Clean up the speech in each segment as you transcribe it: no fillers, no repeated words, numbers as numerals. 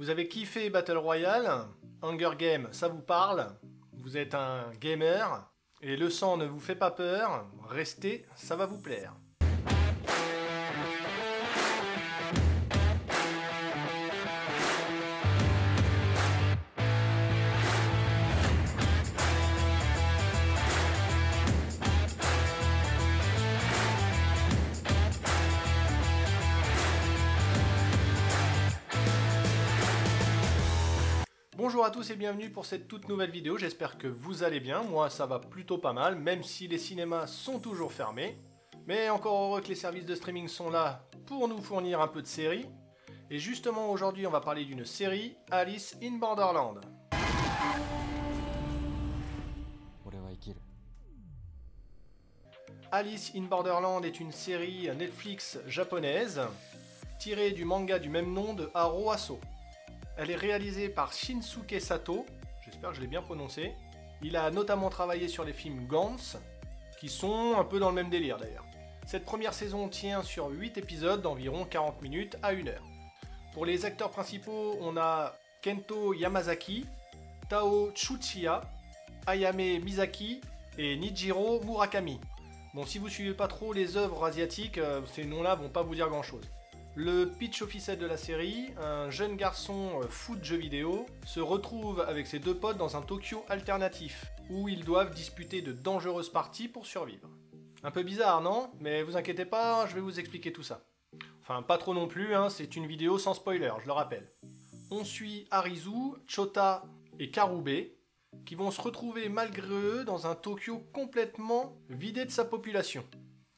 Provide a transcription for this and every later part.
Vous avez kiffé Battle Royale, Hunger Game, ça vous parle, vous êtes un gamer, et le sang ne vous fait pas peur, restez, ça va vous plaire. Bonjour à tous et bienvenue pour cette toute nouvelle vidéo, j'espère que vous allez bien, moi ça va plutôt pas mal, même si les cinémas sont toujours fermés. Mais encore heureux que les services de streaming sont là pour nous fournir un peu de séries. Et justement aujourd'hui on va parler d'une série, Alice in Borderland. Alice in Borderland est une série Netflix japonaise, tirée du manga du même nom de Haro Aso. Elle est réalisée par Shinsuke Sato, j'espère que je l'ai bien prononcé. Il a notamment travaillé sur les films Gantz, qui sont un peu dans le même délire d'ailleurs. Cette première saison tient sur 8 épisodes d'environ 40 minutes à 1 heure. Pour les acteurs principaux, on a Kento Yamazaki, Tao Tsuchiya, Ayame Mizaki et Nijiro Murakami. Bon, si vous suivez pas trop les œuvres asiatiques, ces noms-là vont pas vous dire grand-chose. Le pitch officiel de la série, un jeune garçon fou de jeux vidéo se retrouve avec ses deux potes dans un Tokyo alternatif, où ils doivent disputer de dangereuses parties pour survivre. Un peu bizarre, non? Mais vous inquiétez pas, je vais vous expliquer tout ça. Enfin, pas trop non plus, hein, c'est une vidéo sans spoiler, je le rappelle. On suit Arizu, Chota et Karube, qui vont se retrouver malgré eux dans un Tokyo complètement vidé de sa population.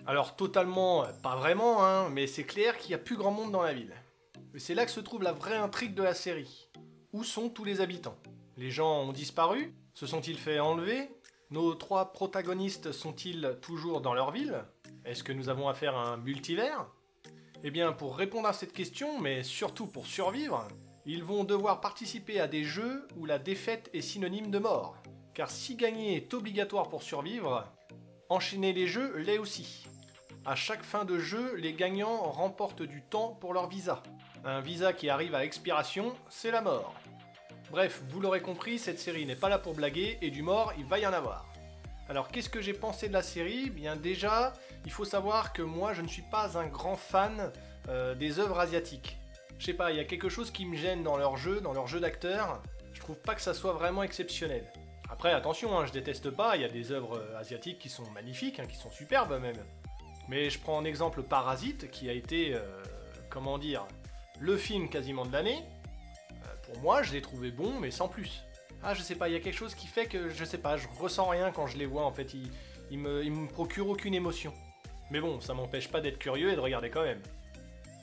Alors totalement, pas vraiment, hein, mais c'est clair qu'il n'y a plus grand monde dans la ville. Et c'est là que se trouve la vraie intrigue de la série. Où sont tous les habitants? Les gens ont disparu? Se sont-ils fait enlever? Nos trois protagonistes sont-ils toujours dans leur ville? Est-ce que nous avons affaire à un multivers? Eh bien pour répondre à cette question, mais surtout pour survivre, ils vont devoir participer à des jeux où la défaite est synonyme de mort. Car si gagner est obligatoire pour survivre, enchaîner les jeux l'est aussi. À chaque fin de jeu, les gagnants remportent du temps pour leur visa. Un visa qui arrive à expiration, c'est la mort. Bref, vous l'aurez compris, cette série n'est pas là pour blaguer, et du mort, il va y en avoir. Alors qu'est-ce que j'ai pensé de la série? Bien déjà, il faut savoir que moi je ne suis pas un grand fan des œuvres asiatiques. Je sais pas, il y a quelque chose qui me gêne dans leur jeu d'acteurs, je trouve pas que ça soit vraiment exceptionnel. Après attention, hein, je déteste pas, il y a des œuvres asiatiques qui sont magnifiques, hein, qui sont superbes même. Mais je prends en exemple Parasite, qui a été, comment dire, le film quasiment de l'année. Pour moi, je l'ai trouvé bon, mais sans plus. Ah, je sais pas, il y a quelque chose qui fait que, je sais pas, je ressens rien quand je les vois, en fait, ils me procurent aucune émotion. Mais bon, ça m'empêche pas d'être curieux et de regarder quand même.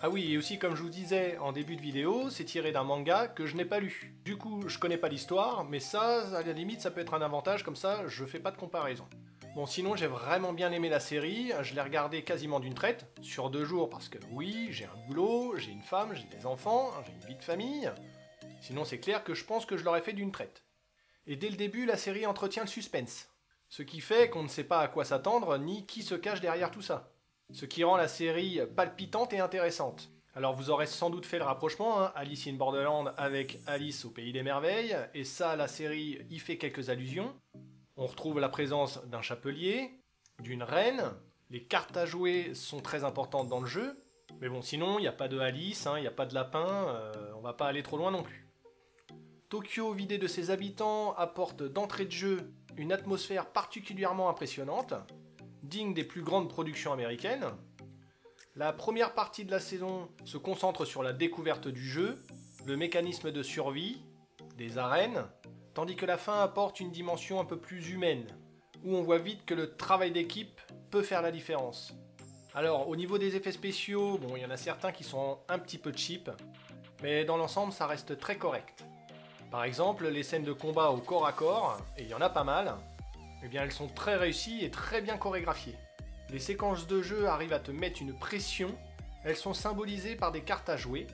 Ah oui, et aussi comme je vous disais en début de vidéo, c'est tiré d'un manga que je n'ai pas lu. Du coup, je connais pas l'histoire, mais ça, à la limite, ça peut être un avantage, comme ça, je fais pas de comparaison. Bon, sinon, j'ai vraiment bien aimé la série, je l'ai regardée quasiment d'une traite, sur 2 jours, parce que oui, j'ai un boulot, j'ai une femme, j'ai des enfants, j'ai une vie de famille. Sinon, c'est clair que je pense que je l'aurais fait d'une traite. Et dès le début, la série entretient le suspense. Ce qui fait qu'on ne sait pas à quoi s'attendre, ni qui se cache derrière tout ça. Ce qui rend la série palpitante et intéressante. Alors vous aurez sans doute fait le rapprochement, hein, Alice in Borderland avec Alice au Pays des Merveilles, et ça, la série y fait quelques allusions. On retrouve la présence d'un chapelier, d'une reine, les cartes à jouer sont très importantes dans le jeu, mais bon sinon il n'y a pas de Alice, il n'y a pas de lapin, on va pas aller trop loin non plus. Tokyo vidé de ses habitants apporte d'entrée de jeu une atmosphère particulièrement impressionnante, digne des plus grandes productions américaines. La première partie de la saison se concentre sur la découverte du jeu, le mécanisme de survie, des arènes, tandis que la fin apporte une dimension un peu plus humaine, où on voit vite que le travail d'équipe peut faire la différence. Alors, au niveau des effets spéciaux, bon, il y en a certains qui sont un petit peu cheap, mais dans l'ensemble, ça reste très correct. Par exemple, les scènes de combat au corps à corps, et il y en a pas mal, eh bien elles sont très réussies et très bien chorégraphiées. Les séquences de jeu arrivent à te mettre une pression, elles sont symbolisées par des cartes à jouer.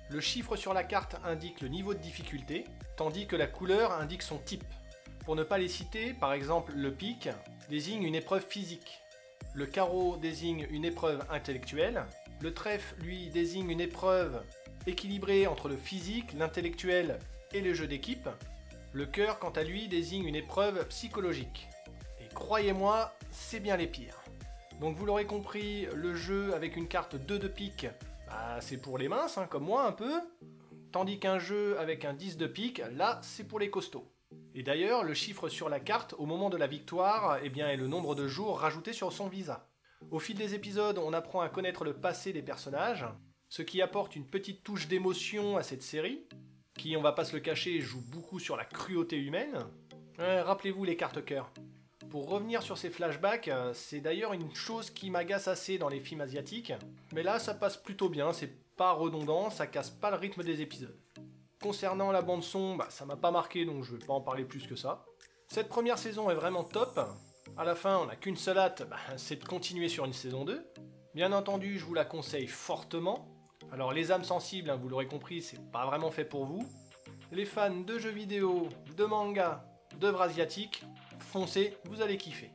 Le chiffre sur la carte indique le niveau de difficulté, tandis que la couleur indique son type. Pour ne pas les citer, par exemple le pique désigne une épreuve physique, le carreau désigne une épreuve intellectuelle, le trèfle lui désigne une épreuve équilibré entre le physique, l'intellectuel et le jeu d'équipe. Le cœur, quant à lui, désigne une épreuve psychologique. Et croyez-moi, c'est bien les pires. Donc vous l'aurez compris, le jeu avec une carte 2 de pique, c'est pour les minces, comme moi un peu. Tandis qu'un jeu avec un 10 de pique, là, c'est pour les costauds. Et d'ailleurs, le chiffre sur la carte, au moment de la victoire, est le nombre de jours rajoutés sur son visa. Au fil des épisodes, on apprend à connaître le passé des personnages, ce qui apporte une petite touche d'émotion à cette série, qui, on va pas se le cacher, joue beaucoup sur la cruauté humaine. Rappelez-vous les cartes cœur. Pour revenir sur ces flashbacks, c'est d'ailleurs une chose qui m'agace assez dans les films asiatiques, mais là ça passe plutôt bien, c'est pas redondant, ça casse pas le rythme des épisodes. Concernant la bande son, ça m'a pas marqué donc je vais pas en parler plus que ça. Cette première saison est vraiment top, à la fin on n'a qu'une seule hâte, c'est de continuer sur une saison 2. Bien entendu je vous la conseille fortement, alors les âmes sensibles, vous l'aurez compris, c'est pas vraiment fait pour vous. Les fans de jeux vidéo, de manga, d'œuvres asiatiques, foncez, vous allez kiffer.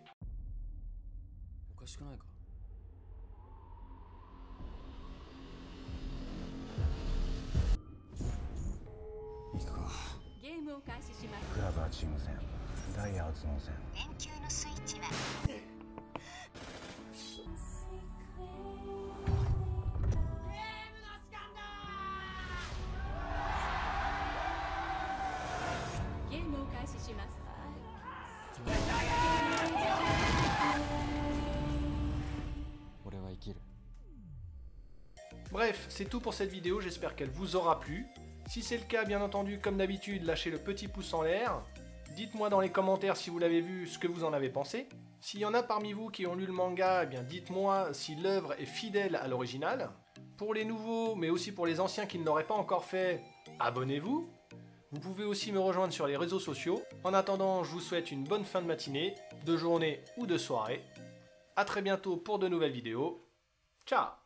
Bref, c'est tout pour cette vidéo, j'espère qu'elle vous aura plu. Si c'est le cas, bien entendu, comme d'habitude, lâchez le petit pouce en l'air. Dites-moi dans les commentaires si vous l'avez vu, ce que vous en avez pensé. S'il y en a parmi vous qui ont lu le manga, dites-moi si l'œuvre est fidèle à l'original. Pour les nouveaux, mais aussi pour les anciens qui ne l'auraient pas encore fait, abonnez-vous. Vous pouvez aussi me rejoindre sur les réseaux sociaux. En attendant, je vous souhaite une bonne fin de matinée, de journée ou de soirée. A très bientôt pour de nouvelles vidéos. Ciao!